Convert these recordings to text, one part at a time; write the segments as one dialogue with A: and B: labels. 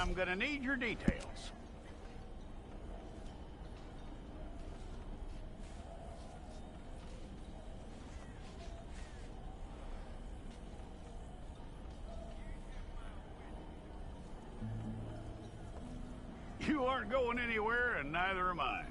A: I'm gonna need your details. You aren't going anywhere, and neither am I.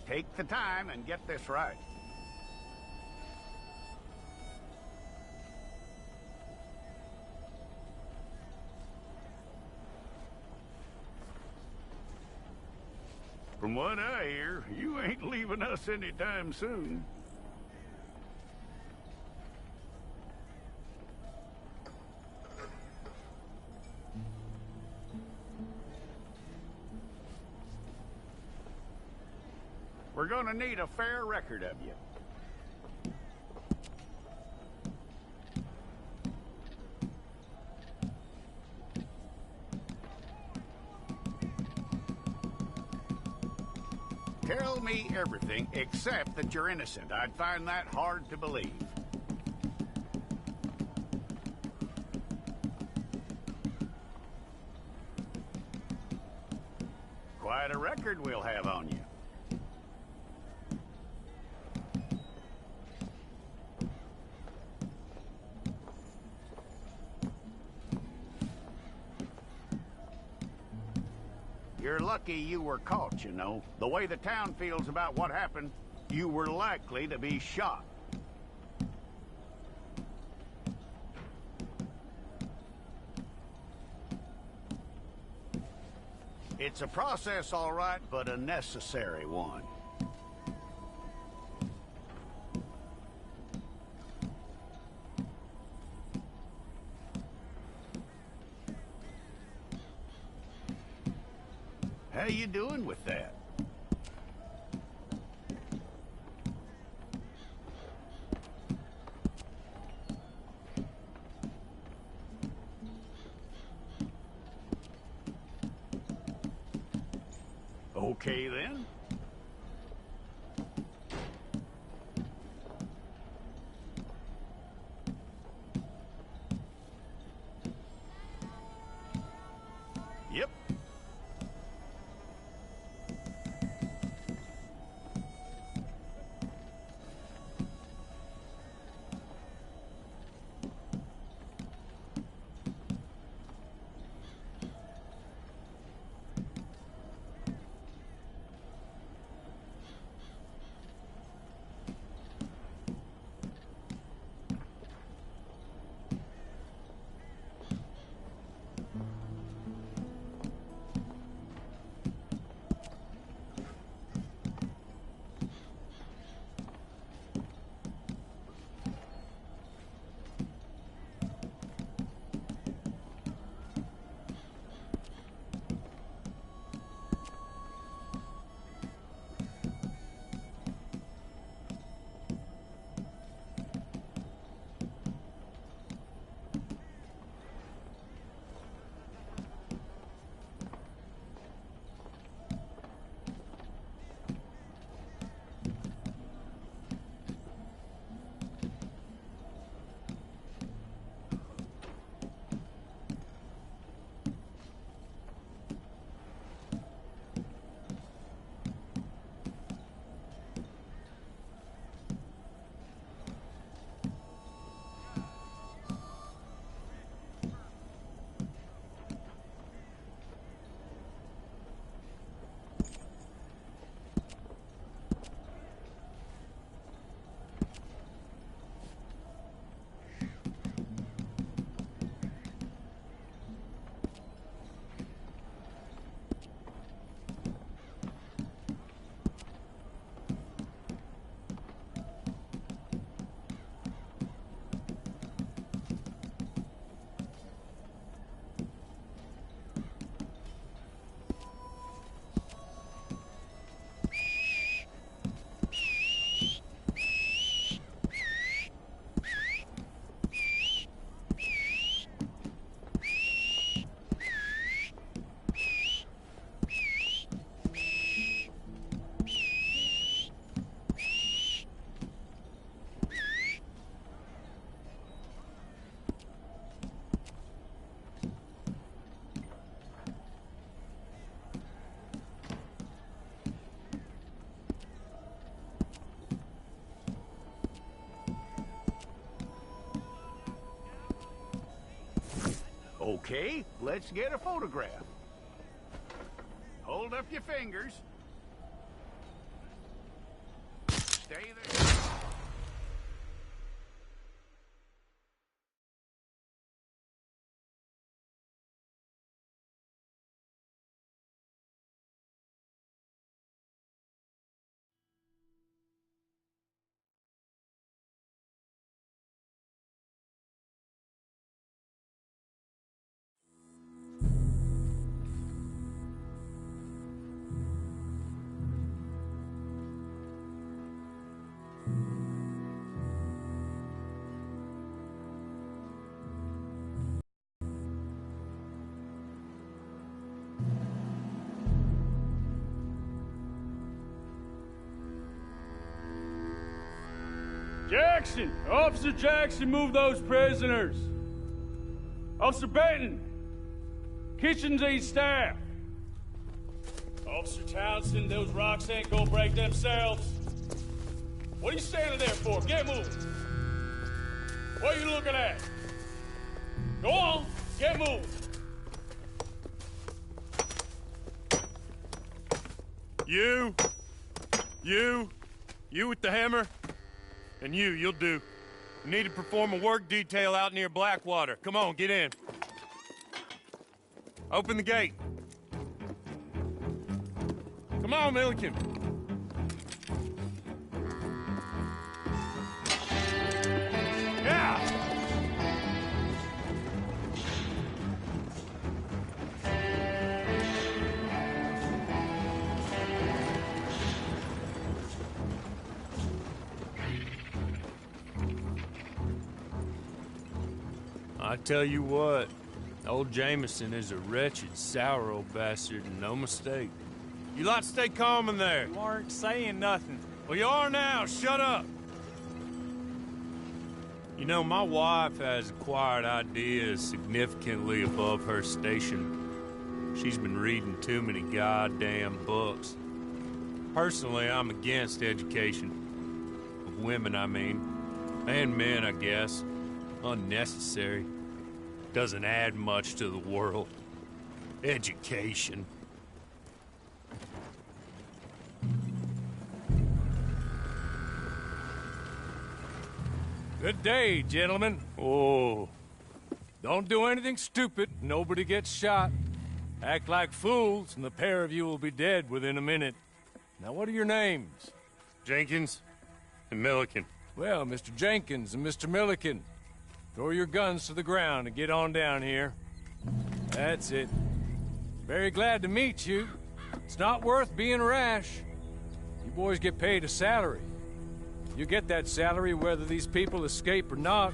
A: Take the time and get this right. From what I hear, you ain't leaving us anytime soon. We're gonna need a fair record of you. Tell me everything except that you're innocent. I'd find that hard to believe. Quite a record we'll have on you. You're lucky you were caught, you know. The way the town feels about what happened, you were likely to be shot. It's a process, all right, but a necessary one. How you doing with that? Okay, then. Yep. Okay, let's get a photograph. Hold up your fingers. Stay there.
B: Jackson! Officer Jackson, move those prisoners! Officer Benton! Kitchens aid staff! Officer Townsend, those rocks ain't gonna break themselves. What are you standing there for? Get moving! What are you looking at? Go on, get moving!
C: You with the hammer? And you'll do. We need to perform a work detail out near Blackwater. Come on, get in. Open the gate. Come on, Milliken. Yeah! I tell you what, old Jameson is a wretched, sour old bastard, and no mistake. You lot stay calm in there.
D: You aren't saying nothing.
C: Well, you are now. Shut up. You know, my wife has acquired ideas significantly above her station. She's been reading too many goddamn books. Personally, I'm against education. Of women, I mean. And men, I guess. Unnecessary. Doesn't add much to the world. Education.
D: Good day, gentlemen.
C: Oh.
D: Don't do anything stupid. Nobody gets shot. Act like fools, and the pair of you will be dead within a minute. Now, what are your names?
C: Jenkins and Milliken.
D: Well, Mr. Jenkins and Mr. Milliken, throw your guns to the ground and get on down here. That's it. Very glad to meet you. It's not worth being rash. You boys get paid a salary. You get that salary whether these people escape or not.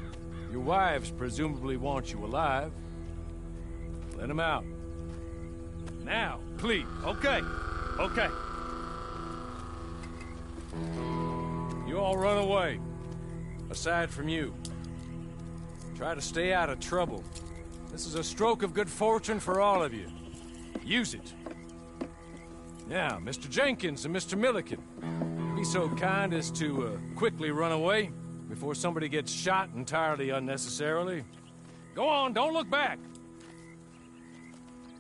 D: Your wives presumably want you alive. Let them out. Now, please.
C: Okay.
D: You all run away. Aside from you. Try to stay out of trouble. This is a stroke of good fortune for all of you. Use it. Now, Mr. Jenkins and Mr. Milliken, be so kind as to quickly run away before somebody gets shot entirely unnecessarily. Go on, don't look back.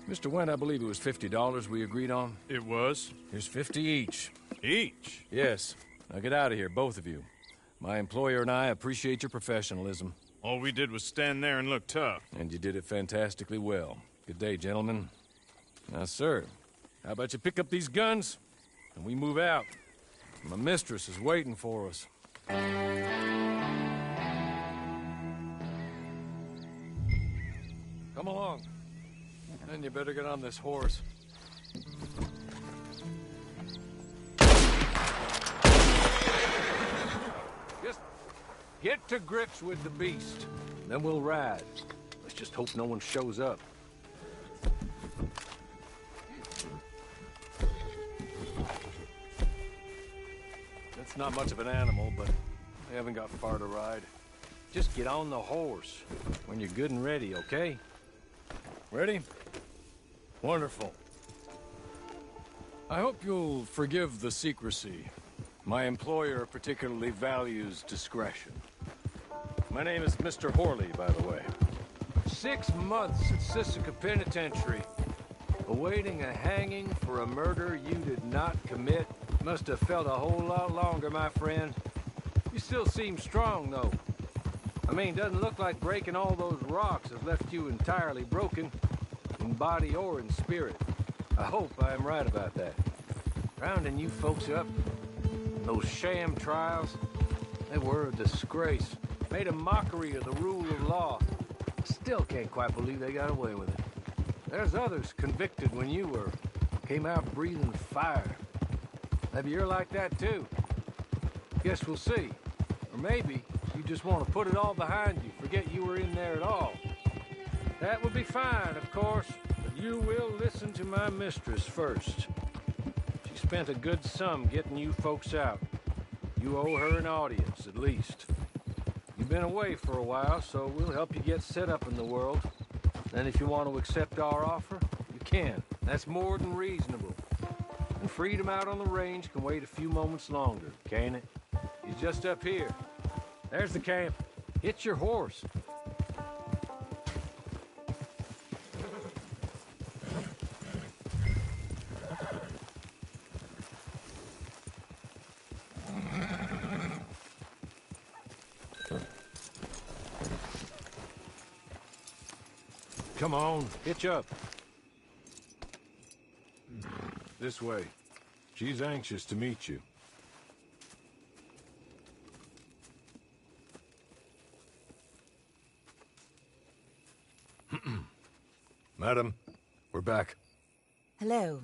D: Mr. Wendt, I believe it was $50 we agreed on.
C: It was.
D: Here's 50 each.
C: Each?
D: Yes. Now get out of here, both of you. My employer and I appreciate your professionalism.
C: All we did was stand there and look tough.
D: And you did it fantastically well. Good day, gentlemen. Now, sir, how about you pick up these guns, and we move out? My mistress is waiting for us. Come along. Then you better get on this horse. Just get to grips with the beast. Then we'll ride. Let's just hope no one shows up. That's not much of an animal, but I haven't got far to ride. Just get on the horse when you're good and ready, okay? Ready? Wonderful. I hope you'll forgive the secrecy. My employer particularly values discretion. My name is Mr. Horley, by the way. 6 months at Sisika Penitentiary, awaiting a hanging for a murder you did not commit. Must have felt a whole lot longer, my friend. You still seem strong, though. I mean, doesn't look like breaking all those rocks has left you entirely broken, in body or in spirit. I hope I am right about that. Rounding you folks up, those sham trials, they were a disgrace. Made a mockery of the rule of law. Still can't quite believe they got away with it. There's others convicted when you were. Came out breathing fire. Maybe you're like that too. Guess we'll see. Or maybe you just want to put it all behind you, forget you were in there at all. That would be fine, of course, but you will listen to my mistress first. She spent a good sum getting you folks out. You owe her an audience, at least. You've been away for a while, so we'll help you get set up in the world. Then if you want to accept our offer, you can. That's more than reasonable. And freedom out on the range can wait a few moments longer, can't it? He's just up here. There's the camp. Hit your horse. Come on, hitch up. This way. She's anxious to meet you. Madam, we're back.
E: Hello.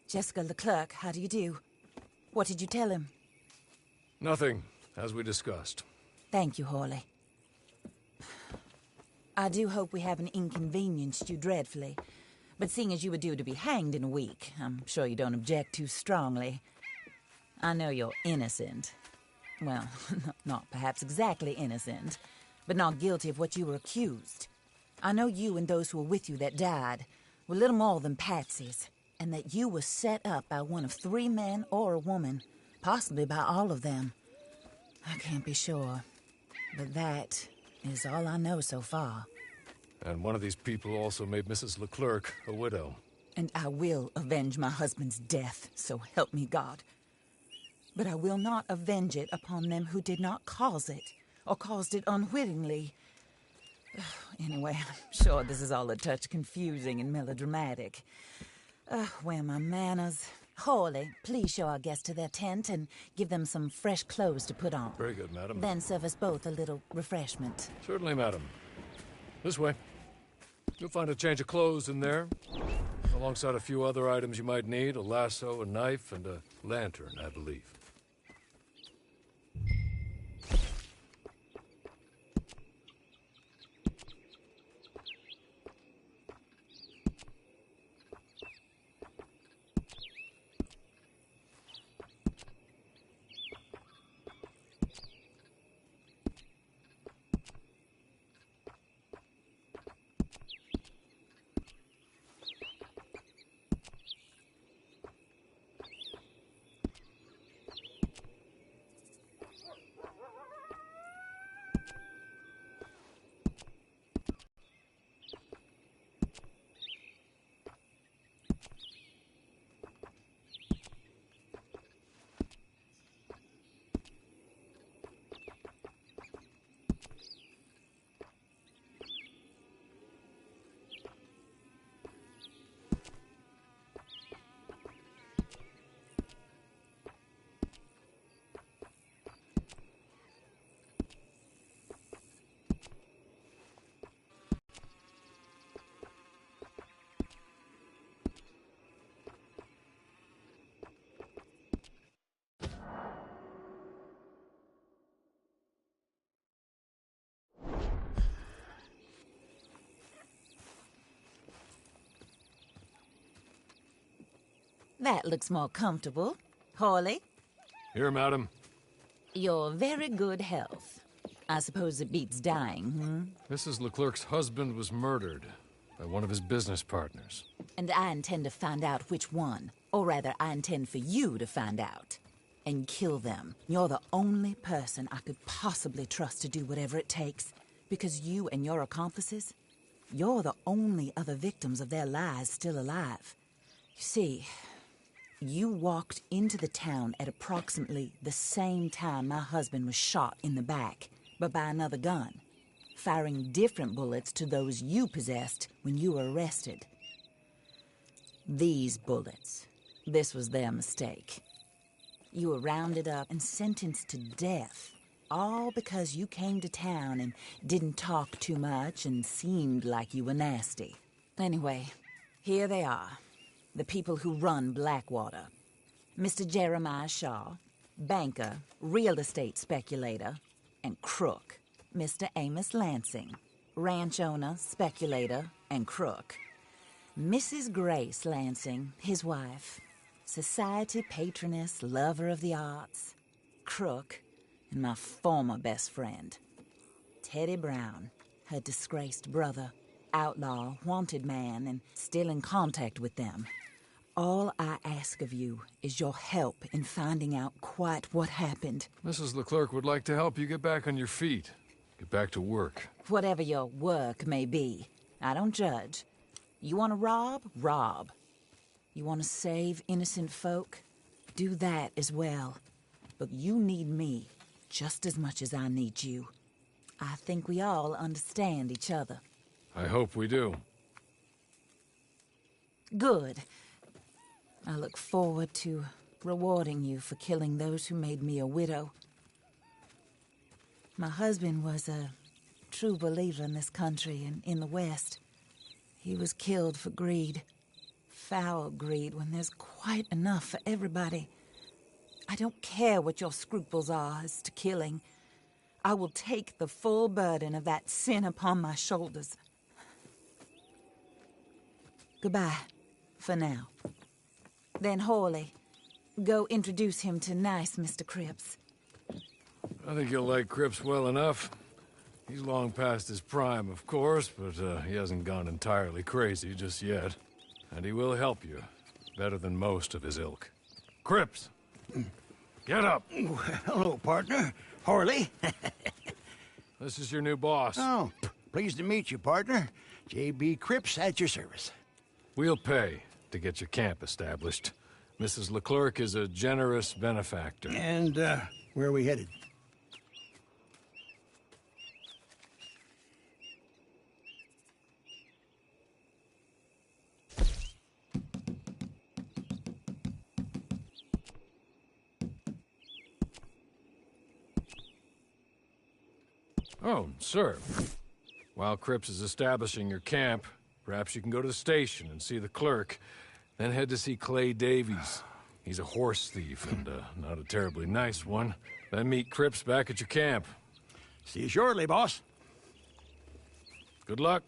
E: Jessica Leclerc, how do you do? What did you tell him?
D: Nothing, as we discussed.
E: Thank you, Hawley. I do hope we haven't inconvenienced you dreadfully. But seeing as you were due to be hanged in a week, I'm sure you don't object too strongly. I know you're innocent. Well, not perhaps exactly innocent, but not guilty of what you were accused. I know you and those who were with you that died were little more than patsies, and that you were set up by one of 3 men or a woman, possibly by all of them. I can't be sure, but that is all I know so far.
D: And one of these people also made Mrs. Leclerc a widow.
E: And I will avenge my husband's death, so help me God. But I will not avenge it upon them who did not cause it, or caused it unwittingly. Anyway, I'm sure this is all a touch confusing and melodramatic. Where are my manners? Hawley, please show our guests to their tent and give them some fresh clothes to put on.
D: Very good, madam.
E: Then serve us both a little refreshment.
D: Certainly, madam. This way. You'll find a change of clothes in there, alongside a few other items you might need, a lasso, a knife, and a lantern, I believe.
E: That looks more comfortable. Hawley?
D: Here, madam.
E: Your very good health. I suppose it beats dying,
D: Mrs. Leclerc's husband was murdered by one of his business partners.
E: And I intend to find out which one. Or rather, I intend for you to find out. And kill them. You're the only person I could possibly trust to do whatever it takes. Because you and your accomplices, You're the only other victims of their lies still alive. You see, you walked into the town at approximately the same time my husband was shot in the back, but by another gun, firing different bullets to those you possessed when you were arrested. These bullets, this was their mistake. You were rounded up and sentenced to death, all because you came to town and didn't talk too much and seemed like you were nasty. Anyway, here they are, the people who run Blackwater. Mr. Jeremiah Shaw, banker, real estate speculator, and crook. Mr. Amos Lansing, ranch owner, speculator, and crook. Mrs. Grace Lansing, his wife, society patroness, lover of the arts, crook, and my former best friend. Teddy Brown, her disgraced brother, outlaw, wanted man, and still in contact with them. All I ask of you is your help in finding out quite what happened.
D: Mrs. Leclerc would like to help you get back on your feet. Get back to work.
E: Whatever your work may be, I don't judge. You want to rob? Rob. You want to save innocent folk? Do that as well. But you need me just as much as I need you. I think we all understand each other.
D: I hope we do.
E: Good. I look forward to rewarding you for killing those who made me a widow. My husband was a true believer in this country and in the West. He was killed for greed. Foul greed when there's quite enough for everybody. I don't care what your scruples are as to killing. I will take the full burden of that sin upon my shoulders. Goodbye, for now. Then Hawley, go introduce him to nice Mr. Cripps.
D: I think you'll like Cripps well enough. He's long past his prime, of course, but he hasn't gone entirely crazy just yet. And he will help you, better than most of his ilk. Cripps! Get up!
F: Hello, partner. Harley.
D: This is your new boss.
F: Oh, pleased to meet you, partner. J.B. Cripps at your service.
D: We'll pay to get your camp established. Mrs. Leclerc is a generous benefactor.
F: And, where are we headed?
D: Oh, sir. While Cripps is establishing your camp, perhaps you can go to the station and see the clerk, then head to see Clay Davies. He's a horse thief and not a terribly nice one. Then meet Cripps back at your camp.
F: See you shortly, boss.
D: Good luck.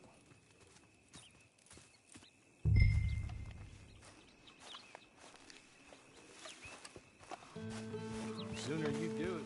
F: The sooner you do